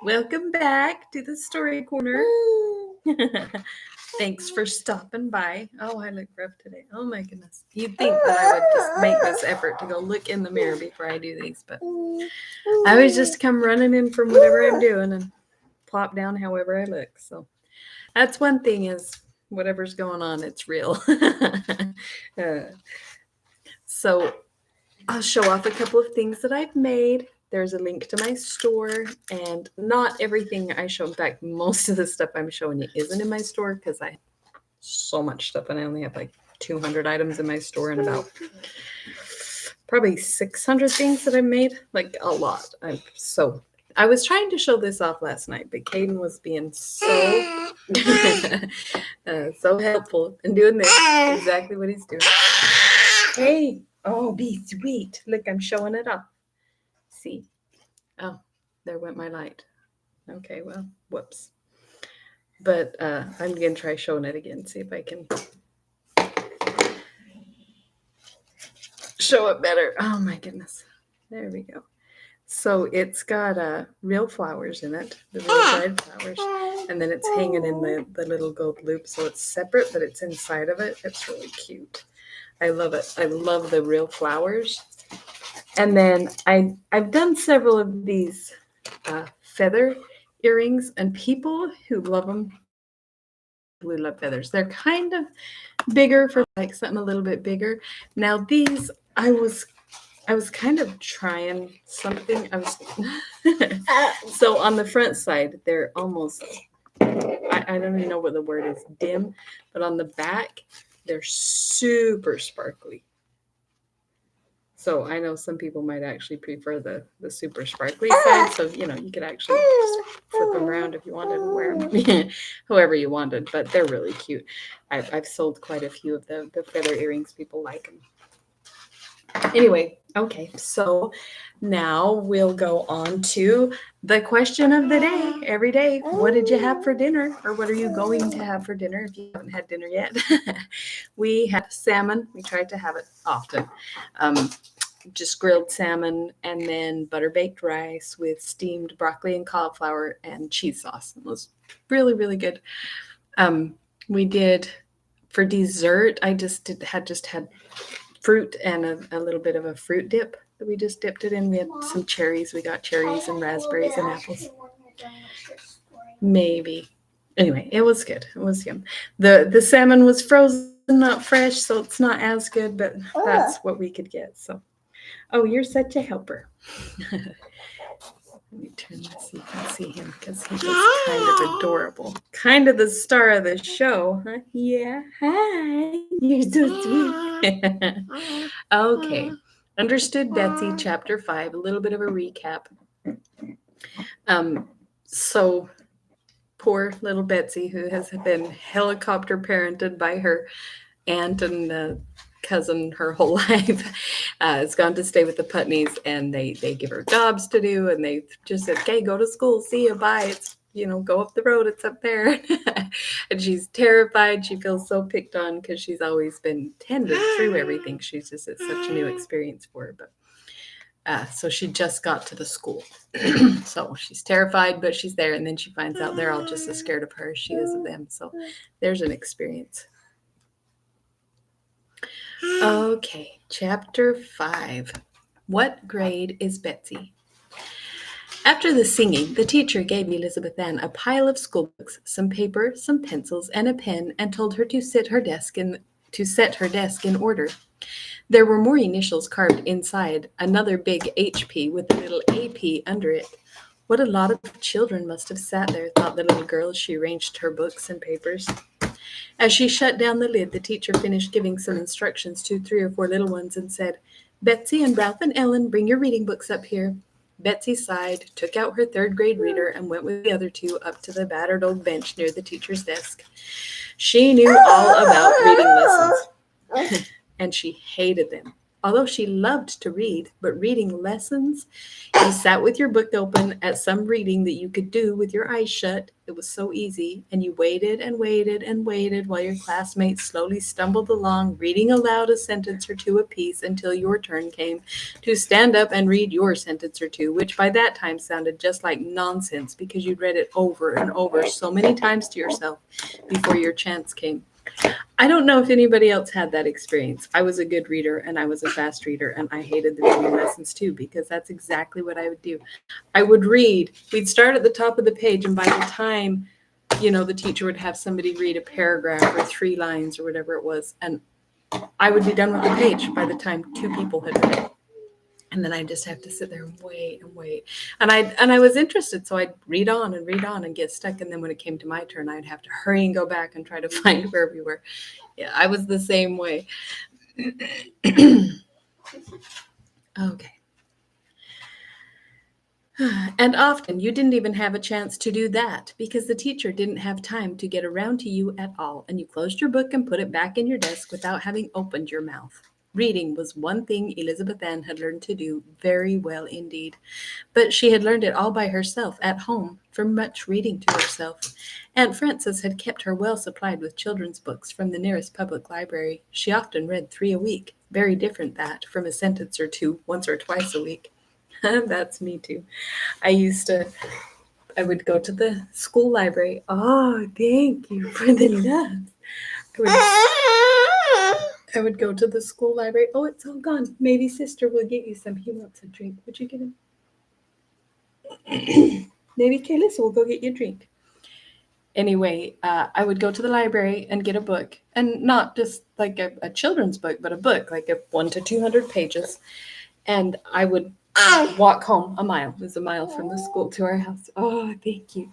Welcome back to the Story Corner. Thanks for stopping by. Oh, I look rough today. Oh my goodness. You'd think that I would just make this effort to go look in the mirror before I do these, but I always just come running in from whatever I'm doing and plop down however I look. So that's one thing is whatever's going on, it's real. So I'll show off a couple of things that I've made. There's a link to my store, and not everything I show. In fact, most of the stuff I'm showing you isn't in my store because I have so much stuff, and I only have like 200 items in my store and about probably 600 things that I made, like a lot. I was trying to show this off last night, but Caden was being so so helpful and doing this exactly what he's doing. Hey, oh, be sweet. Look, I'm showing it off. See? Oh, there went my light. Okay, well, whoops. But I'm going to try showing it again, see if I can show it better. Oh, my goodness. There we go. So it's got real flowers in it, the real dried flowers, and then it's hanging in the little gold loop, so it's separate, but it's inside of it. It's really cute. I love it. I love the real flowers. And then I've done several of these feather earrings, and people who love them really love feathers. They're kind of bigger for like something a little bit bigger. Now these, I was kind of trying something. So on the front side, they're almost, I don't even know what the word is, dim, but on the back, they're super sparkly. So I know some people might actually prefer the super sparkly side. So, you could actually just flip them around if you wanted and wear them however you wanted. But they're really cute. I've sold quite a few of the feather earrings. People like them. Anyway, okay. So now we'll go on to the question of the day. Every day, what did you have for dinner? Or what are you going to have for dinner if you haven't had dinner yet? We had salmon. We tried to have it often. Just grilled salmon and then butter baked rice with steamed broccoli and cauliflower and cheese sauce. It was really, really good. We did for dessert. I just had fruit and a little bit of a fruit dip that we just dipped it in. We had some cherries. We got cherries and raspberries and apples. Maybe. Anyway, it was good. It was yum. The salmon was frozen, not fresh, so it's not as good, but that's what we could get. So. Oh, you're such a helper. Let me turn this so you can see him because he is kind of adorable. Kind of the star of the show, huh? Yeah. Hi. You're so sweet. Okay. Understood Betsy Chapter 5. A little bit of a recap. So poor little Betsy, who has been helicopter parented by her aunt and cousin her whole life, has gone to stay with the Putneys, and they give her jobs to do, and they just said, okay, go to school, see you, bye. It's, go up the road, it's up there. And she's terrified. She feels so picked on because she's always been tended through everything. She's just, it's such a new experience for her. But so she just got to the school. So she's terrified, but she's there, and then she finds out they're all just as scared of her as she is of them. So there's an experience. Okay, Chapter 5. What grade is Betsy? After the singing, the teacher gave Elizabeth Ann a pile of school books, some paper, some pencils, and a pen, and told her to set her desk in order. There were more initials carved inside, another big HP with a little AP under it. What a lot of children must have sat there, thought the little girl as she arranged her books and papers. As she shut down the lid, the teacher finished giving some instructions to 3 or 4 little ones and said, Betsy and Ralph and Ellen, bring your reading books up here. Betsy sighed, took out her 3rd grade reader, and went with the other 2 up to the battered old bench near the teacher's desk. She knew all about reading lessons, and she hated them. Although she loved to read, but reading lessons, you sat with your book open at some reading that you could do with your eyes shut. It was so easy, and you waited and waited and waited while your classmates slowly stumbled along, reading aloud a sentence or two apiece until your turn came to stand up and read your sentence or two, which by that time sounded just like nonsense because you'd read it over and over so many times to yourself before your chance came. I don't know if anybody else had that experience. I was a good reader and I was a fast reader, and I hated the reading lessons too because that's exactly what I would do. I would read. We'd start at the top of the page, and by the time, the teacher would have somebody read a paragraph or 3 lines or whatever it was, and I would be done with the page by the time 2 people had read it. And then I'd just have to sit there and wait and wait. And I was interested, so I'd read on and get stuck. And then when it came to my turn, I'd have to hurry and go back and try to find where we were. Yeah, I was the same way. Okay. And often you didn't even have a chance to do that because the teacher didn't have time to get around to you at all, and you closed your book and put it back in your desk without having opened your mouth. Reading was one thing Elizabeth Ann had learned to do very well indeed, but she had learned it all by herself at home from much reading to herself. Aunt Frances had kept her well supplied with children's books from the nearest public library. She often read 3 a week, very different that from a sentence or 2 once or twice a week. That's me too. I would go to the school library. Oh, thank you for the love. I would go to the school library. Oh, it's all gone. Maybe sister will get you some. He wants a drink. Would you get him? Maybe Kaylis will go get you a drink. Anyway, I would go to the library and get a book, and not just like a children's book, but a book like 1 to 200 pages. And I would walk home a mile. It was a mile from the school to our house. Oh, thank you.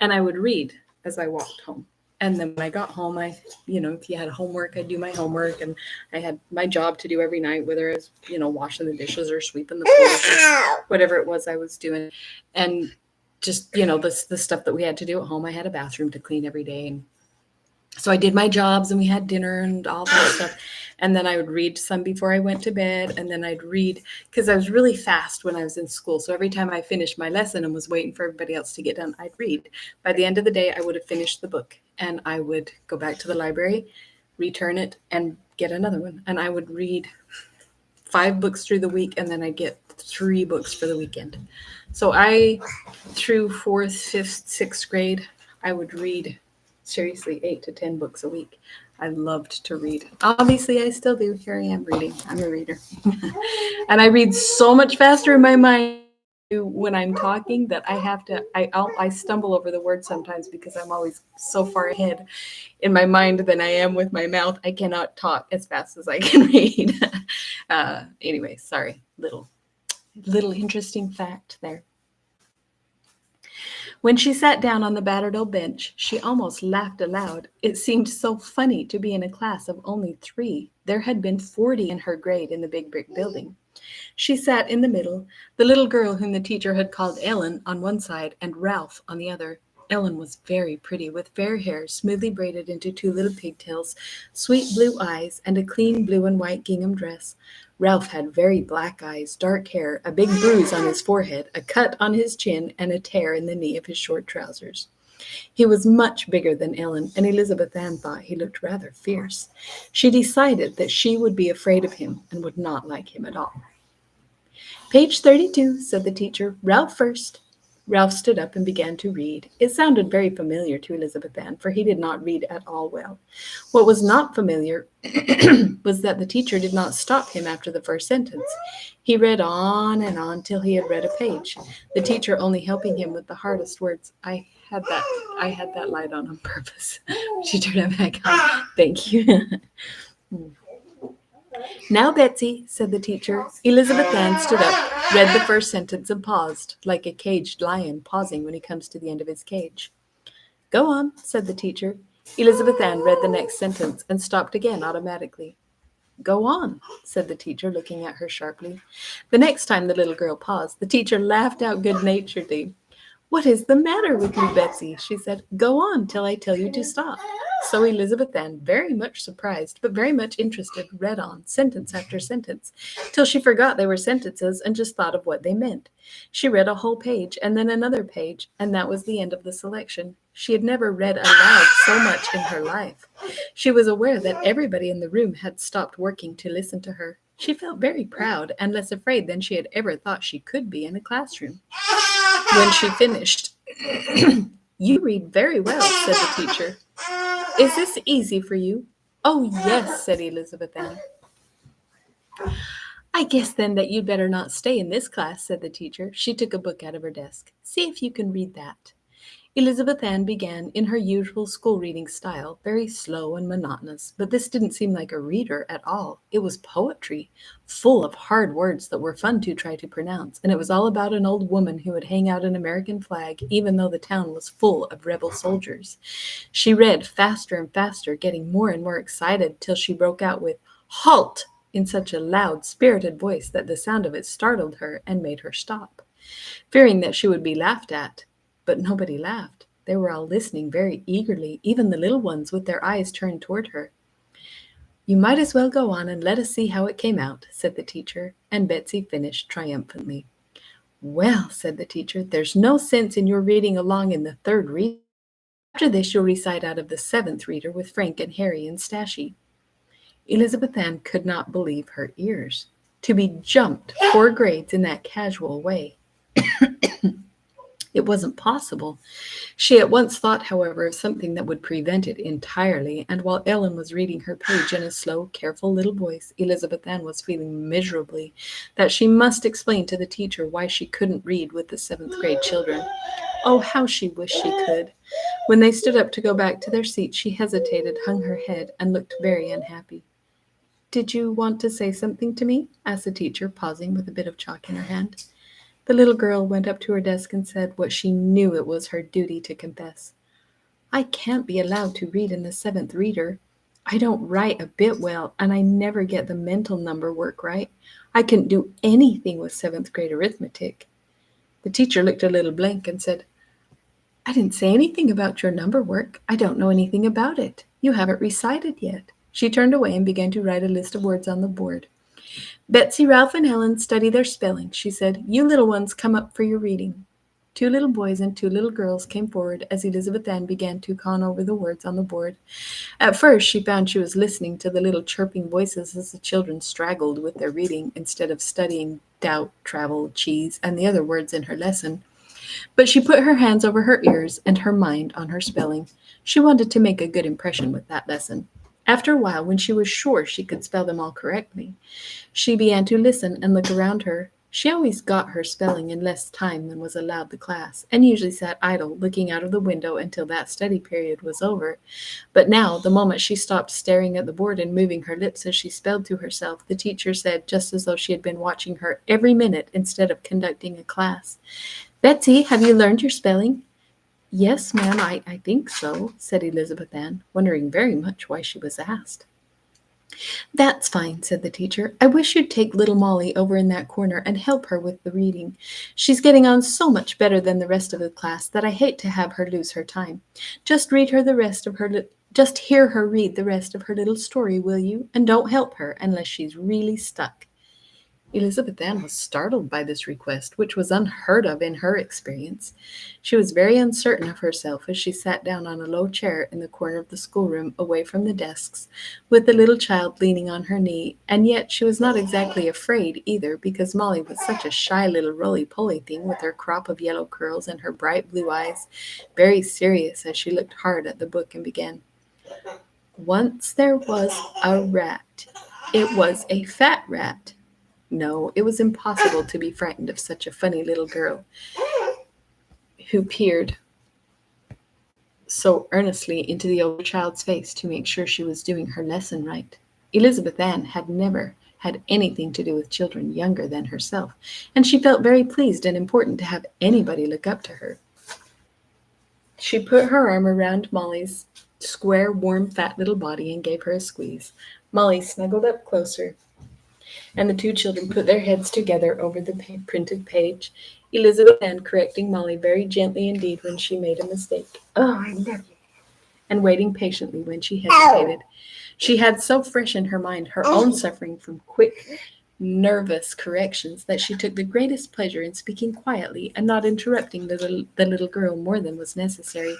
And I would read as I walked home. And then when I got home, if you had homework, I'd do my homework, and I had my job to do every night, whether it was, washing the dishes or sweeping the floors or whatever it was I was doing. And just, the stuff that we had to do at home, I had a bathroom to clean every day. And so I did my jobs, and we had dinner and all that stuff. And then I would read some before I went to bed. And then I'd read, because I was really fast when I was in school. So every time I finished my lesson and was waiting for everybody else to get done, I'd read. By the end of the day, I would have finished the book. And I would go back to the library, return it, and get another one. And I would read 5 books through the week, and then I'd get 3 books for the weekend. So through 4th, 5th, 6th grade, I would read seriously 8 to 10 books a week. I loved to read. Obviously, I still do. Here I am reading. I'm a reader. And I read so much faster in my mind when I'm talking that I stumble over the words sometimes because I'm always so far ahead in my mind than I am with my mouth. I cannot talk as fast as I can read. Anyway, sorry. Little interesting fact there. When she sat down on the battered old bench, she almost laughed aloud. It seemed so funny to be in a class of only 3. There had been 40 in her grade in the big brick building. She sat in the middle, the little girl whom the teacher had called Ellen on one side and Ralph on the other. Ellen was very pretty, with fair hair smoothly braided into 2 little pigtails, sweet blue eyes, and a clean blue and white gingham dress. Ralph had very black eyes, dark hair, a big bruise on his forehead, a cut on his chin, and a tear in the knee of his short trousers. He was much bigger than Ellen, and Elizabeth Ann thought he looked rather fierce. She decided that she would be afraid of him and would not like him at all. "Page 32, said the teacher. "Ralph first." Ralph stood up and began to read. It sounded very familiar to Elizabeth Ann, for he did not read at all well. What was not familiar was that the teacher did not stop him after the first sentence. He read on and on till he had read a page, the teacher only helping him with the hardest words. I had that light on purpose. She turned it back on. Thank you. "Now, Betsy," said the teacher. Elizabeth Ann stood up, read the first sentence, and paused, like a caged lion pausing when he comes to the end of his cage. "Go on," said the teacher. Elizabeth Ann read the next sentence and stopped again automatically. "Go on," said the teacher, looking at her sharply. The next time the little girl paused, the teacher laughed out good-naturedly. "What is the matter with you, Betsy?" she said. "Go on till I tell you to stop." So Elizabeth Ann, very much surprised, but very much interested, read on, sentence after sentence, till she forgot they were sentences and just thought of what they meant. She read a whole page and then another page, and that was the end of the selection. She had never read aloud so much in her life. She was aware that everybody in the room had stopped working to listen to her. She felt very proud and less afraid than she had ever thought she could be in a classroom. When she finished, "You read very well," said the teacher. "Is this easy for you?" "Oh, yes," said Elizabeth Ann. "I guess then that you'd better not stay in this class," said the teacher. She took a book out of her desk. "See if you can read that." Elizabeth Ann began in her usual school reading style, very slow and monotonous, but this didn't seem like a reader at all. It was poetry, full of hard words that were fun to try to pronounce, and it was all about an old woman who would hang out an American flag even though the town was full of rebel soldiers. She read faster and faster, getting more and more excited, till she broke out with "Halt!" in such a loud, spirited voice that the sound of it startled her and made her stop, fearing that she would be laughed at. But nobody laughed. They were all listening very eagerly, even the little ones with their eyes turned toward her. "You might as well go on and let us see how it came out," said the teacher, and Betsy finished triumphantly. "Well," said the teacher, "there's no sense in your reading along in the third reader. After this you'll recite out of the seventh reader with Frank and Harry and Stashie." Elizabeth Ann could not believe her ears. To be jumped 4 grades in that casual way. It wasn't possible. She at once thought, however, of something that would prevent it entirely, and while Ellen was reading her page in a slow, careful little voice, Elizabeth Ann was feeling miserably that she must explain to the teacher why she couldn't read with the seventh-grade children. Oh, how she wished she could. When they stood up to go back to their seats, she hesitated, hung her head, and looked very unhappy. "Did you want to say something to me?" asked the teacher, pausing with a bit of chalk in her hand. The little girl went up to her desk and said what she knew it was her duty to confess. "I can't be allowed to read in the seventh reader. I don't write a bit well, and I never get the mental number work right. I couldn't do anything with seventh-grade arithmetic." The teacher looked a little blank and said, "I didn't say anything about your number work. I don't know anything about it. You haven't recited yet." She turned away and began to write a list of words on the board. "Betsy, Ralph, and Helen study their spelling," she said. "You little ones come up for your reading." 2 little boys and 2 little girls came forward as Elizabeth Ann began to con over the words on the board. At first she found she was listening to the little chirping voices as the children straggled with their reading instead of studying doubt, travel, cheese, and the other words in her lesson. But she put her hands over her ears and her mind on her spelling. She wanted to make a good impression with that lesson. After a while, when she was sure she could spell them all correctly, she began to listen and look around her. She always got her spelling in less time than was allowed the class, and usually sat idle, looking out of the window until that study period was over. But now, the moment she stopped staring at the board and moving her lips as she spelled to herself, the teacher said, just as though she had been watching her every minute instead of conducting a class, "Betsy, have you learned your spelling?" "Yes, ma'am, I think so," said Elizabeth Ann, wondering very much why she was asked. "That's fine," said the teacher. "I wish you'd take little Molly over in that corner and help her with the reading. She's getting on so much better than the rest of the class that I hate to have her lose her time. Just hear her read the rest of her little story, will you? And don't help her unless she's really stuck." Elizabeth Ann was startled by this request, which was unheard of in her experience. She was very uncertain of herself as she sat down on a low chair in the corner of the schoolroom, away from the desks, with the little child leaning on her knee, and yet she was not exactly afraid either, because Molly was such a shy little roly-poly thing with her crop of yellow curls and her bright blue eyes, very serious as she looked hard at the book and began, "Once there was a rat. It was a fat rat." No, it was impossible to be frightened of such a funny little girl who peered so earnestly into the older child's face to make sure she was doing her lesson right. Elizabeth Ann had never had anything to do with children younger than herself, and she felt very pleased and important to have anybody look up to her. She put her arm around Molly's square, warm, fat little body and gave her a squeeze. Molly snuggled up closer, and the 2 children put their heads together over the printed page, Elizabeth Ann correcting Molly very gently indeed when she made a mistake. "Oh, I love you." and waiting patiently when she hesitated. She had so fresh in her mind her own suffering from quick, nervous corrections that she took the greatest pleasure in speaking quietly and not interrupting the little girl more than was necessary.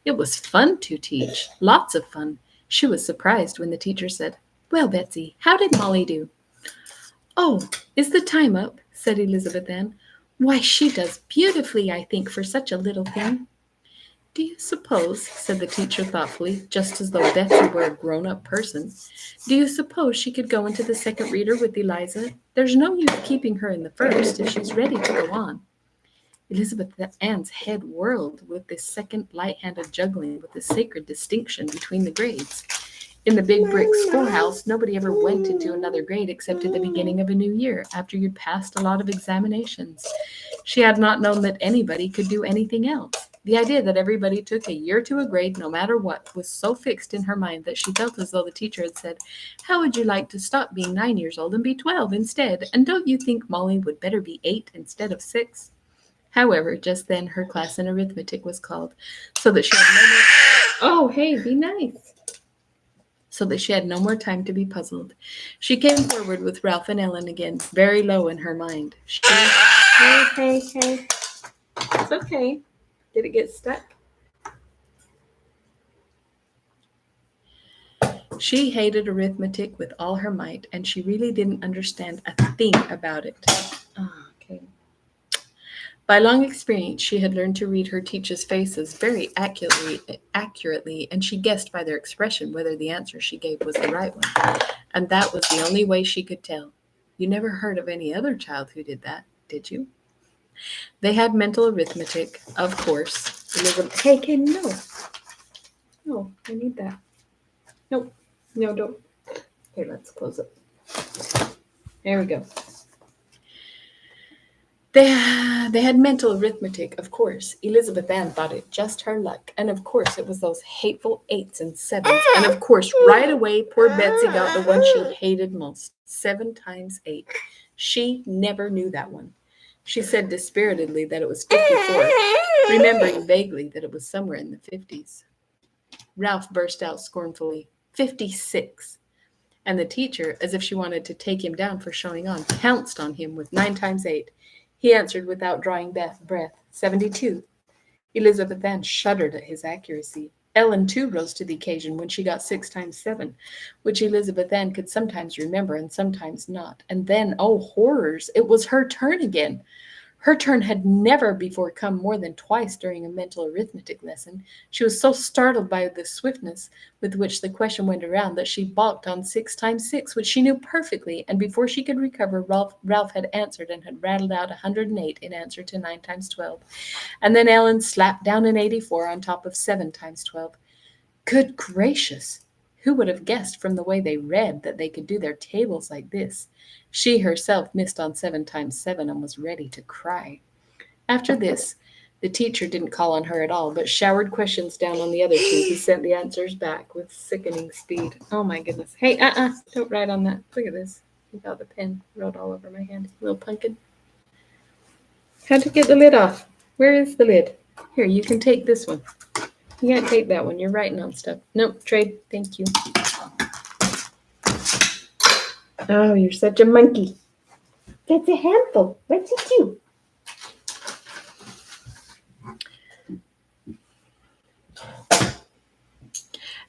It was fun to teach, lots of fun. She was surprised when the teacher said, "Well, Betsy, how did Molly do?" "Oh, is the time up?" said Elizabeth Ann. "Why, she does beautifully, I think, for such a little thing." "Do you suppose," said the teacher thoughtfully, just as though Betsy were a grown-up person, "do you suppose she could go into the second reader with Eliza? There's no use keeping her in the first if she's ready to go on." Elizabeth Ann's head whirled with this second light-handed juggling with the sacred distinction between the grades. In the big brick schoolhouse, nobody ever went into another grade except at the beginning of a new year, after you'd passed a lot of examinations. She had not known that anybody could do anything else. The idea that everybody took a year to a grade, no matter what, was so fixed in her mind that she felt as though the teacher had said, "How would you like to stop being 9 years old and be 12 instead? And don't you think Molly would better be 8 instead of 6? However, just then her class in arithmetic was called, so that she had no more... Oh, hey, be nice. So that she had no more time to be puzzled. She came forward with Ralph and Ellen again, very low in her mind. Hey. It's okay. Did it get stuck? She hated arithmetic with all her might, and she really didn't understand a thing about it. Okay. By long experience, she had learned to read her teachers' faces very accurately, and she guessed by their expression whether the answer she gave was the right one. And that was the only way she could tell. You never heard of any other child who did that, did you? They had mental arithmetic, of course. Hey, no. No, I need that. Nope. No, don't. Okay, let's close it. There we go. They had mental arithmetic, of course. Elizabeth Ann thought it just her luck. And of course, it was those hateful 8s and 7s. And of course, right away, poor Betsy got the one she hated most. 7 times 8. She never knew that one. She said dispiritedly that it was 54, remembering vaguely that it was somewhere in the 50s. Ralph burst out scornfully, 56. And the teacher, as if she wanted to take him down for showing on, pounced on him with 9 times 8. He answered without drawing breath, 72. Elizabeth Ann shuddered at his accuracy. Ellen, too, rose to the occasion when she got 6 times 7, which Elizabeth Ann could sometimes remember and sometimes not. And then, oh horrors, it was her turn again. Her turn had never before come more than twice during a mental arithmetic lesson. She was so startled by the swiftness with which the question went around that she balked on 6 times 6, which she knew perfectly, and before she could recover, Ralph had answered and had rattled out 108 in answer to 9 times 12. And then Ellen slapped down an 84 on top of 7 times 12. Good gracious! Who would have guessed from the way they read that they could do their tables like this? She herself missed on 7 times 7 and was ready to cry. After this, the teacher didn't call on her at all, but showered questions down on the other two, who sent the answers back with sickening speed. Oh my goodness. Hey, don't write on that. Look at this. Without the pen. Wrote all over my hand. Little pumpkin. How'd you get the lid off? Where is the lid? Here, you can take this one. You can't take that one. You're writing on stuff. Nope, trade. Thank you. Oh, you're such a monkey. That's a handful. What's it do?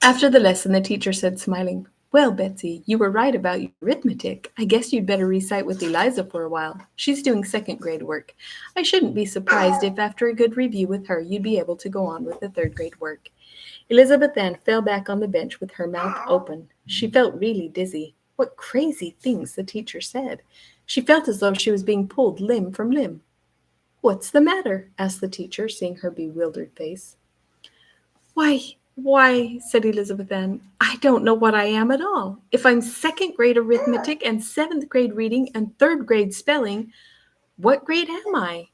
After the lesson, the teacher said, smiling, "Well, Betsy, you were right about your arithmetic. I guess you'd better recite with Eliza for a while. She's doing second grade work. I shouldn't be surprised if after a good review with her, you'd be able to go on with the third grade work." Elizabeth Ann fell back on the bench with her mouth open. She felt really dizzy. What crazy things the teacher said. She felt as though she was being pulled limb from limb. "What's the matter?" asked the teacher, seeing her bewildered face. Why, said Elizabeth Ann, I don't know what I am at all. If I'm second grade arithmetic and 7th grade reading and 3rd grade spelling, what grade am I?"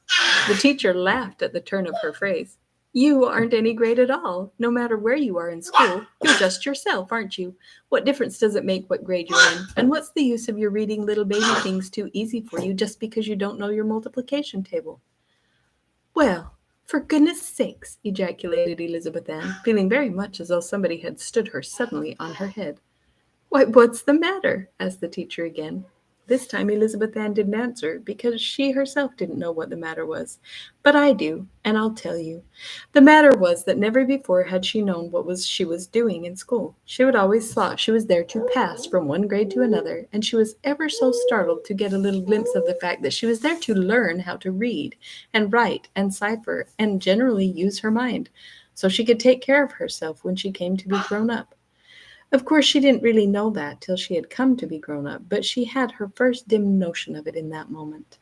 The teacher laughed at the turn of her phrase. "You aren't any grade at all. No matter where you are in school, you're just yourself, aren't you? What difference does it make what grade you're in? And what's the use of your reading little baby things too easy for you just because you don't know your multiplication table?" "Well, For goodness sakes! Ejaculated Elizabeth Ann, feeling very much as though somebody had stood her suddenly on her head. Why, what's the matter? Asked the teacher again. This time Elizabeth Ann didn't answer because she herself didn't know what the matter was. But I do, and I'll tell you. The matter was that never before had she known what was she was doing in school. She had always thought she was there to pass from one grade to another, and she was ever so startled to get a little glimpse of the fact that she was there to learn how to read and write and cipher and generally use her mind, so she could take care of herself when she came to be grown up. Of course, she didn't really know that till she had come to be grown up, but she had her first dim notion of it in that moment.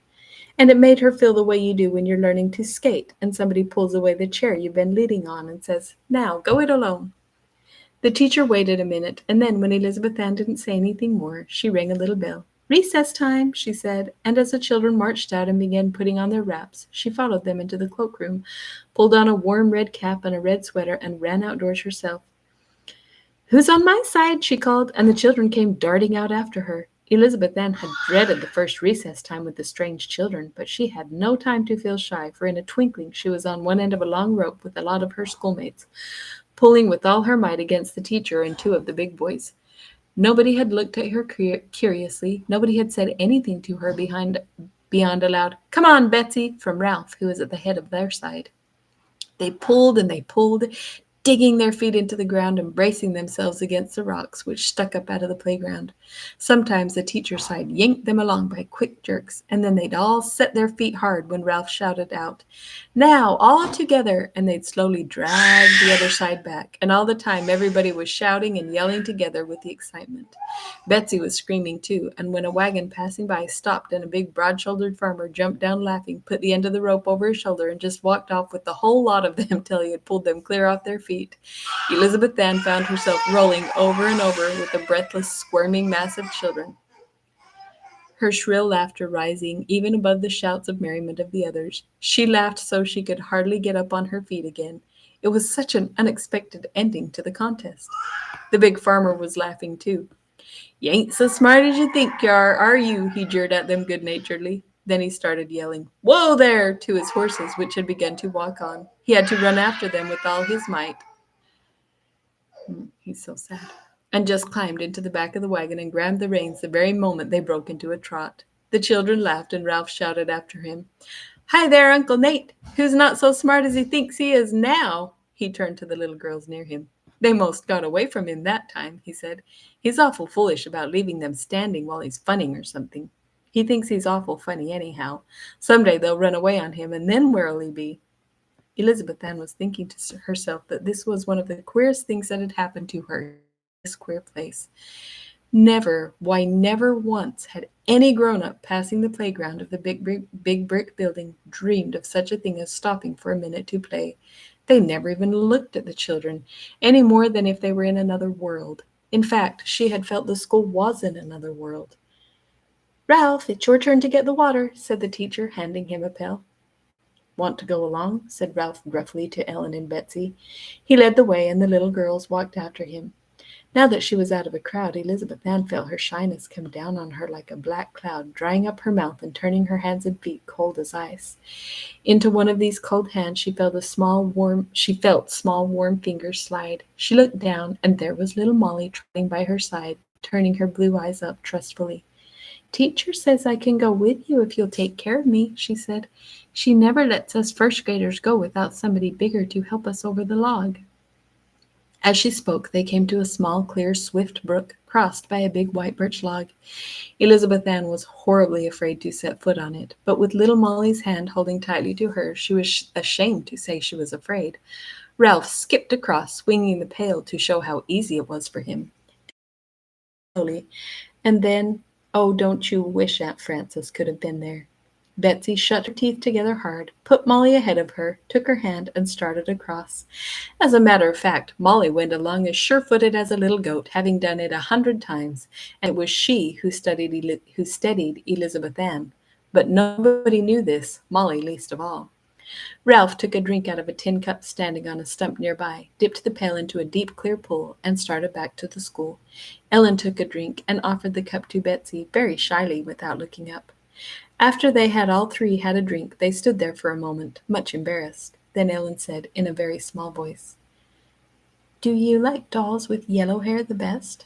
And it made her feel the way you do when you're learning to skate and somebody pulls away the chair you've been leaning on and says, "Now, go it alone." The teacher waited a minute, and then, when Elizabeth Ann didn't say anything more, she rang a little bell. "Recess time," she said, and as the children marched out and began putting on their wraps, she followed them into the cloakroom, pulled on a warm red cap and a red sweater, and ran outdoors herself. "Who's on my side?" she called, and the children came darting out after her. Elizabeth Ann had dreaded the first recess time with the strange children, but she had no time to feel shy, for in a twinkling she was on one end of a long rope with a lot of her schoolmates, pulling with all her might against the teacher and two of the big boys. Nobody had looked at her curiously. Nobody had said anything to her beyond a loud, "Come on, Betsy," from Ralph, who was at the head of their side. They pulled and they pulled, digging their feet into the ground and bracing themselves against the rocks which stuck up out of the playground. Sometimes the teacher's side yanked them along by quick jerks, and then they'd all set their feet hard when Ralph shouted out, "Now, all together," and they'd slowly drag the other side back, and all the time everybody was shouting and yelling together with the excitement. Betsy was screaming too, and when a wagon passing by stopped and a big broad-shouldered farmer jumped down laughing, put the end of the rope over his shoulder, and just walked off with the whole lot of them till he had pulled them clear off their feet, Elizabeth Ann found herself rolling over and over with a breathless, squirming mass of children, her shrill laughter rising even above the shouts of merriment of the others. She laughed so she could hardly get up on her feet again. It was such an unexpected ending to the contest. The big farmer was laughing too. "You ain't so smart as you think you are you?" he jeered at them good-naturedly. Then he started yelling, "Whoa there!" to his horses, which had begun to walk on. He had to run after them with all his might. He's so sad. And just climbed into the back of the wagon and grabbed the reins the very moment they broke into a trot. The children laughed, and Ralph shouted after him, "Hi there, Uncle Nate! Who's not so smart as he thinks he is now?" He turned to the little girls near him. "They most got away from him that time," he said. "He's awful foolish about leaving them standing while he's funning or something. He thinks he's awful funny anyhow. Someday they'll run away on him, and then where'll he be?" Elizabeth Ann was thinking to herself that this was one of the queerest things that had happened to her in this queer place. Never, why, never once had any grown-up passing the playground of the big brick building dreamed of such a thing as stopping for a minute to play. They never even looked at the children, any more than if they were in another world. In fact, she had felt the school was in another world. "Ralph, it's your turn to get the water," said the teacher, handing him a pail. "Want to go along?" said Ralph gruffly to Ellen and Betsy. He led the way, and the little girls walked after him. Now that she was out of a crowd, Elizabeth Ann felt her shyness come down on her like a black cloud, drying up her mouth and turning her hands and feet cold as ice. Into one of these cold hands she felt small warm fingers slide. She looked down, and there was little Molly trotting by her side, turning her blue eyes up trustfully. "Teacher says I can go with you if you'll take care of me," she said. "She never lets us first graders go without somebody bigger to help us over the log." As she spoke, they came to a small, clear, swift brook, crossed by a big white birch log. Elizabeth Ann was horribly afraid to set foot on it, but with little Molly's hand holding tightly to hers, she was ashamed to say she was afraid. Ralph skipped across, swinging the pail to show how easy it was for him. Slowly, and then, oh, don't you wish Aunt Frances could have been there. Betsy shut her teeth together hard, put Molly ahead of her, took her hand, and started across. As a matter of fact, Molly went along as sure-footed as a little goat, having done it 100 times, and it was she who steadied Elizabeth Ann. But nobody knew this, Molly least of all. Ralph took a drink out of a tin cup standing on a stump nearby, dipped the pail into a deep, clear pool, and started back to the school. Ellen took a drink and offered the cup to Betsy, very shyly, without looking up. After they had all three had a drink, they stood there for a moment, much embarrassed. Then Ellen said in a very small voice, "Do you like dolls with yellow hair the best?"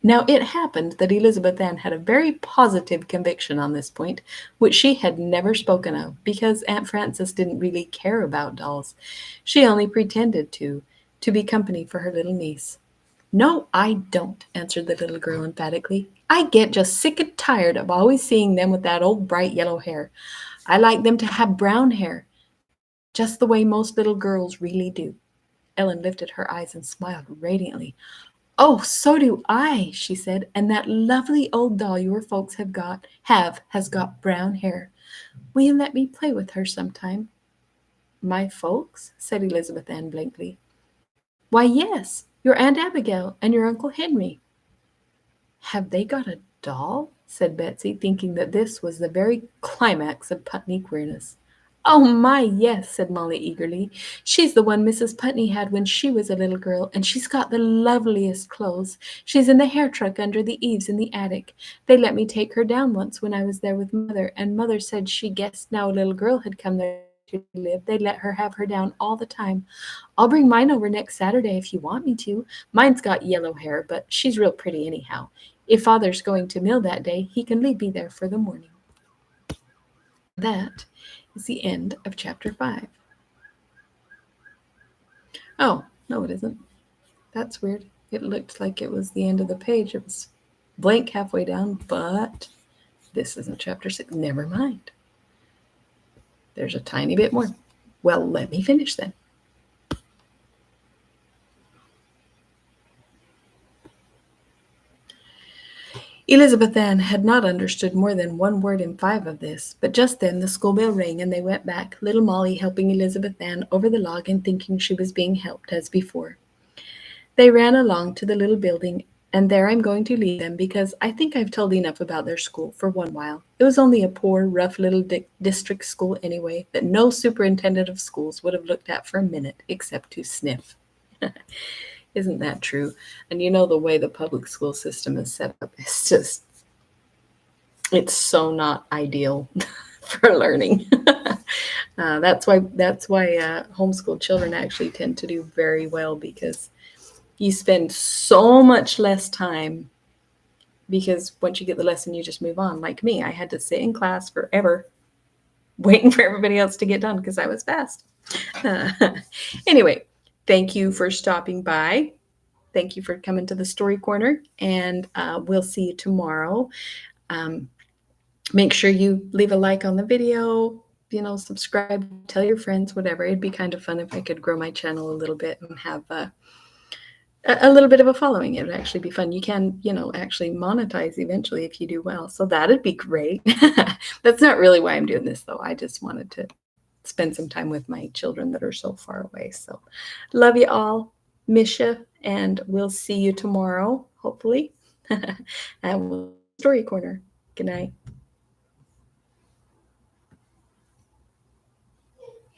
Now it happened that Elizabeth Ann had a very positive conviction on this point, which she had never spoken of, because Aunt Frances didn't really care about dolls. She only pretended to be company for her little niece. "No, I don't," answered the little girl emphatically. "I get just sick and tired of always seeing them with that old bright yellow hair. I like them to have brown hair, just the way most little girls really do." Ellen lifted her eyes and smiled radiantly. "Oh, so do I," she said, "and that lovely old doll your folks have has got brown hair. Will you let me play with her sometime?" "My folks?" said Elizabeth Ann blankly. "Why, yes, your Aunt Abigail and your Uncle Henry." "Have they got a doll?" said Betsy, thinking that this was the very climax of Putney queerness. "Oh my, yes," said Molly eagerly. "She's the one Mrs. Putney had when she was a little girl, and she's got the loveliest clothes. She's in the hair truck under the eaves in the attic. They let me take her down once when I was there with Mother, and Mother said she guessed now a little girl had come there to live, they'd let her have her down all the time. I'll bring mine over next Saturday if you want me to. Mine's got yellow hair, but she's real pretty anyhow. If Father's going to mill that day, he can leave me there for the morning." That is the end of chapter 5. Oh, no, it isn't. That's weird. It looked like it was the end of the page. It was blank halfway down, but this isn't chapter 6. Never mind. There's a tiny bit more. Well, let me finish then. Elizabeth Ann had not understood more than one word in 5 of this, but just then the school bell rang and they went back, little Molly helping Elizabeth Ann over the log and thinking she was being helped as before. They ran along to the little building, and there I'm going to leave them because I think I've told enough about their school for one while. It was only a poor, rough little district school anyway that no superintendent of schools would have looked at for a minute except to sniff. Isn't that true? And you know the way the public school system is set up, it's so not ideal for learning. That's why homeschooled children actually tend to do very well, because you spend so much less time, because once you get the lesson, you just move on. Like me, I had to sit in class forever waiting for everybody else to get done because I was fast. Anyway, thank you for stopping by. Thank you for coming to the Story Corner, and we'll see you tomorrow. Make sure you leave a like on the video, subscribe, tell your friends, whatever. It'd be kind of fun if I could grow my channel a little bit and have a little bit of a following. It would actually be fun. You can, actually monetize eventually if you do well. So that'd be great. That's not really why I'm doing this, though. I just wanted to spend some time with my children that are so far away. So love you all. Miss you. And we'll see you tomorrow, hopefully. And we'll Story Corner. Good night.